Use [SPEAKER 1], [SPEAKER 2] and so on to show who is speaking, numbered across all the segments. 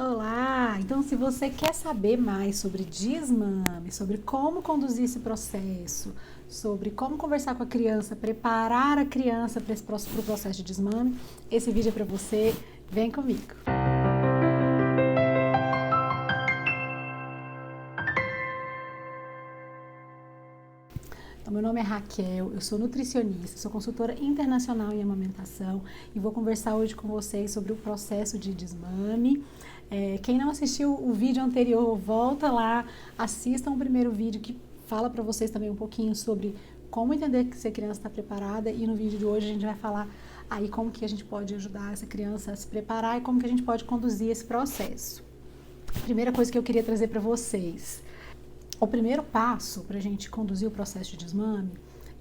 [SPEAKER 1] Olá! Então, se você quer saber mais sobre desmame, sobre como conduzir esse processo, sobre como conversar com a criança, preparar a criança para o processo de desmame, esse vídeo é para você. Vem comigo! Então, meu nome é Raquel, eu sou nutricionista, sou consultora internacional em amamentação e vou conversar hoje com vocês sobre o processo de desmame. Quem não assistiu o vídeo anterior, volta lá, assistam o primeiro vídeo que fala para vocês também um pouquinho sobre como entender se a criança está preparada, e no vídeo de hoje a gente vai falar aí como que a gente pode ajudar essa criança a se preparar e como que a gente pode conduzir esse processo. Primeira coisa que eu queria trazer para vocês: o primeiro passo para a gente conduzir o processo de desmame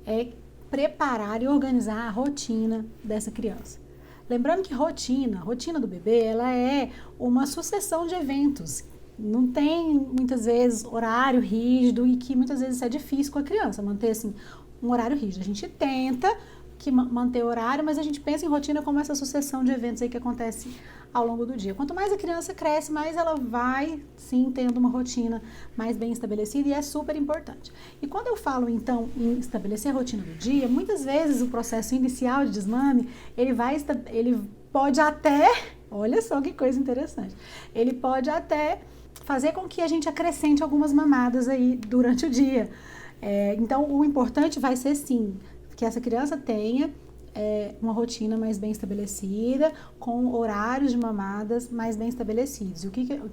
[SPEAKER 1] é preparar e organizar a rotina dessa criança. Lembrando que rotina do bebê, ela é uma sucessão de eventos. Não tem, muitas vezes, horário rígido, e que muitas vezes é difícil com a criança manter assim, um horário rígido. A gente tenta manter horário, mas a gente pensa em rotina como essa sucessão de eventos aí que acontece ao longo do dia. Quanto mais a criança cresce, mais ela vai, sim, tendo uma rotina mais bem estabelecida, e é super importante. E quando eu falo, então, em estabelecer a rotina do dia, muitas vezes o processo inicial de desmame, ele pode até, olha só que coisa interessante, ele pode até fazer com que a gente acrescente algumas mamadas aí durante o dia. Então, o importante vai ser, sim, que essa criança tenha uma rotina mais bem estabelecida, com horários de mamadas mais bem estabelecidos.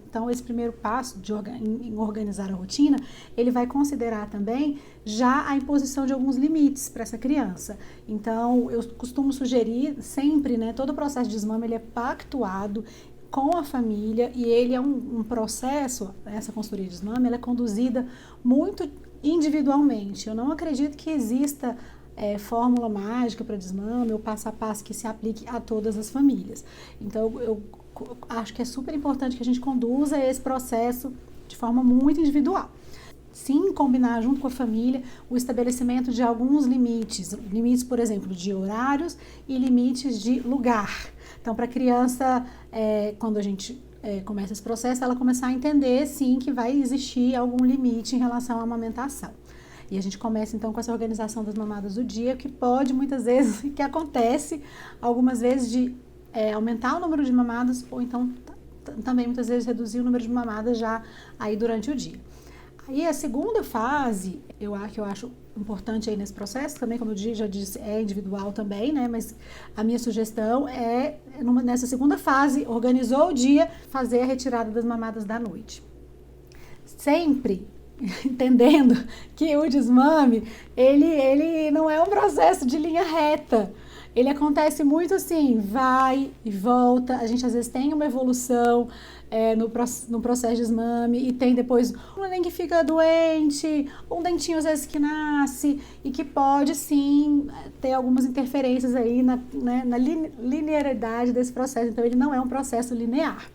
[SPEAKER 1] Então, esse primeiro passo em organizar a rotina, ele vai considerar também já a imposição de alguns limites para essa criança. Então, eu costumo sugerir sempre, né, todo o processo de desmame, ele é pactuado com a família, e ele é um processo, essa consultoria de desmame, ela é conduzida muito individualmente. Eu não acredito que exista fórmula mágica para desmame ou passo a passo que se aplique a todas as famílias. Então, eu acho que é super importante que a gente conduza esse processo de forma muito individual. Sim, combinar junto com a família o estabelecimento de alguns limites, por exemplo, de horários e limites de lugar. Então, para a criança, quando a gente começa esse processo, ela começar a entender, sim, que vai existir algum limite em relação à amamentação. E a gente começa, então, com essa organização das mamadas do dia, que pode, muitas vezes, que acontece algumas vezes, de aumentar o número de mamadas, ou então também, muitas vezes, reduzir o número de mamadas já aí durante o dia. Aí, a segunda fase, eu acho importante aí nesse processo, também, como eu já disse, é individual também, né? Mas a minha sugestão é, nessa segunda fase, organizou o dia, fazer a retirada das mamadas da noite. Sempre entendendo que o desmame, ele não é um processo de linha reta. Ele acontece muito assim, vai e volta. A gente às vezes tem uma evolução no processo de desmame, e tem depois um neném que fica doente, um dentinho às vezes que nasce, e que pode sim ter algumas interferências aí na linearidade desse processo. Então, ele não é um processo linear,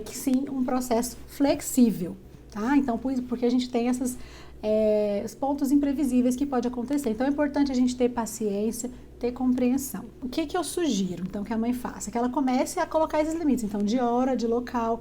[SPEAKER 1] que sim um processo flexível. Tá? Então, porque a gente tem os pontos imprevisíveis que pode acontecer. Então, é importante a gente ter paciência, ter compreensão. O que eu sugiro, então, que a mãe faça? Que ela comece a colocar esses limites. Então, de hora, de local,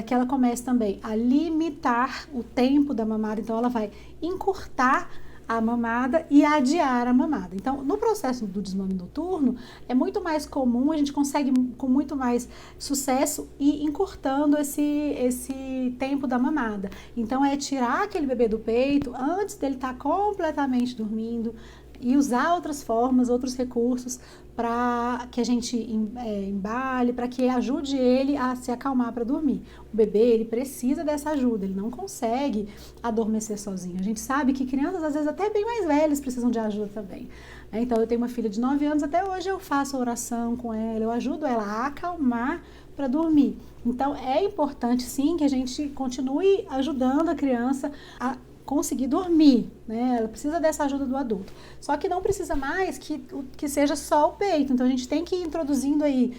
[SPEAKER 1] que ela comece também a limitar o tempo da mamada. Então, ela vai encurtar a mamada e adiar a mamada. Então, no processo do desmame noturno, é muito mais comum, a gente consegue com muito mais sucesso ir encurtando esse tempo da mamada. Então, é tirar aquele bebê do peito antes dele estar completamente dormindo, e usar outras formas, outros recursos para que a gente embale, para que ajude ele a se acalmar para dormir. O bebê, ele precisa dessa ajuda, ele não consegue adormecer sozinho. A gente sabe que crianças, às vezes até bem mais velhas, precisam de ajuda também. Então, eu tenho uma filha de 9 anos, até hoje eu faço oração com ela, eu ajudo ela a acalmar para dormir. Então, é importante, sim, que a gente continue ajudando a criança a conseguir dormir. né? Ela precisa dessa ajuda do adulto. Só que não precisa mais que seja só o peito. Então a gente tem que ir introduzindo aí,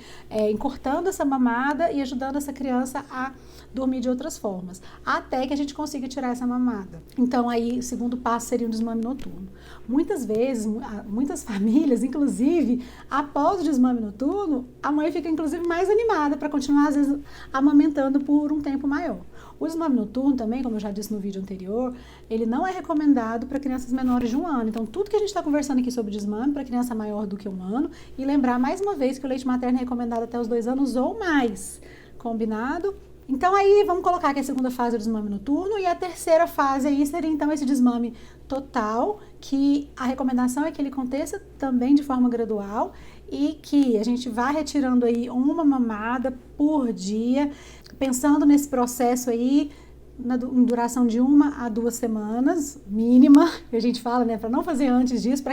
[SPEAKER 1] encurtando essa mamada e ajudando essa criança a dormir de outras formas, até que a gente consiga tirar essa mamada. Então aí o segundo passo seria um desmame noturno. Muitas vezes, muitas famílias, inclusive, após o desmame noturno, a mãe fica inclusive mais animada para continuar, às vezes, amamentando por um tempo maior. O desmame noturno também, como eu já disse no vídeo anterior, ele não é recomendado para crianças menores de 1 ano. Então, tudo que a gente está conversando aqui sobre desmame para criança maior do que 1 ano, e lembrar mais uma vez que o leite materno é recomendado até os 2 anos ou mais. Combinado? Então aí vamos colocar que a segunda fase é o desmame noturno e a terceira fase aí seria então esse desmame total, que a recomendação é que ele aconteça também de forma gradual e que a gente vá retirando aí uma mamada por dia, pensando nesse processo aí em duração de 1 a 2 semanas, mínima, que a gente fala, né, para não fazer antes disso,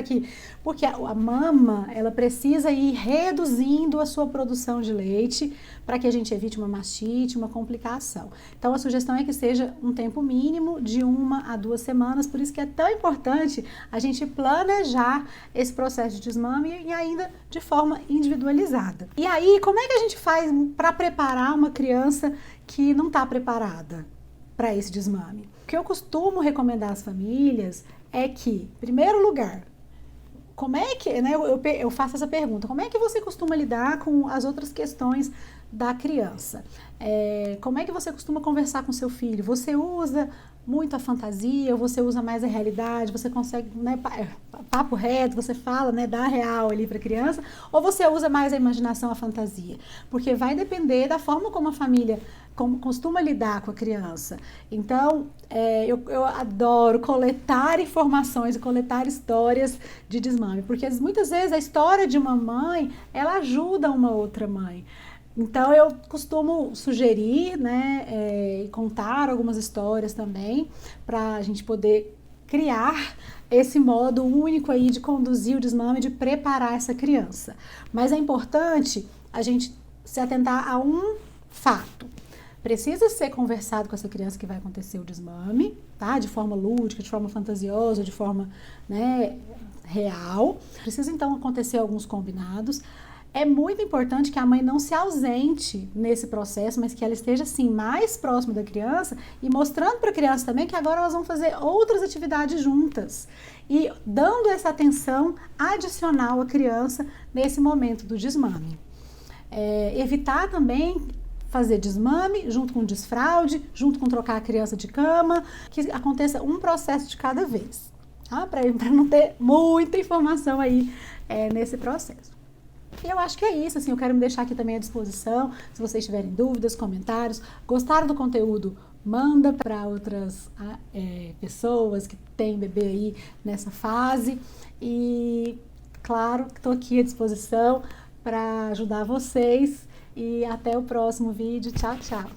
[SPEAKER 1] porque a mama, ela precisa ir reduzindo a sua produção de leite, para que a gente evite uma mastite, uma complicação. Então, a sugestão é que seja um tempo mínimo de 1 a 2 semanas, por isso que é tão importante a gente planejar esse processo de desmame e ainda de forma individualizada. E aí, como é que a gente faz para preparar uma criança que não está preparada para esse desmame? O que eu costumo recomendar às famílias é que, em primeiro lugar, como é que, né, eu faço essa pergunta, como é que você costuma lidar com as outras questões da criança? Como é que você costuma conversar com seu filho? Você usa muito a fantasia, ou você usa mais a realidade, você consegue, né, papo reto, você fala, né, dá real ali para a criança, ou você usa mais a imaginação, a fantasia? Porque vai depender da forma como a família costuma lidar com a criança. Então, eu adoro coletar informações e coletar histórias de desmame, porque muitas vezes a história de uma mãe, ela ajuda uma outra mãe. Então, eu costumo sugerir, né, e contar algumas histórias também, para a gente poder criar esse modo único aí de conduzir o desmame, de preparar essa criança. Mas é importante a gente se atentar a um fato. Precisa ser conversado com essa criança que vai acontecer o desmame, tá? De forma lúdica, de forma fantasiosa, de forma, né, real. Precisa, então, acontecer alguns combinados. É muito importante que a mãe não se ausente nesse processo, mas que ela esteja, assim, mais próxima da criança e mostrando para a criança também que agora elas vão fazer outras atividades juntas. E dando essa atenção adicional à criança nesse momento do desmame. Evitar também fazer desmame junto com desfraude, junto com trocar a criança de cama, que aconteça um processo de cada vez, tá? Para não ter muita informação aí nesse processo. E eu acho que é isso, assim, eu quero me deixar aqui também à disposição, se vocês tiverem dúvidas, comentários, gostaram do conteúdo, manda para outras pessoas que têm bebê aí nessa fase e, claro, estou aqui à disposição para ajudar vocês e até o próximo vídeo. Tchau, tchau!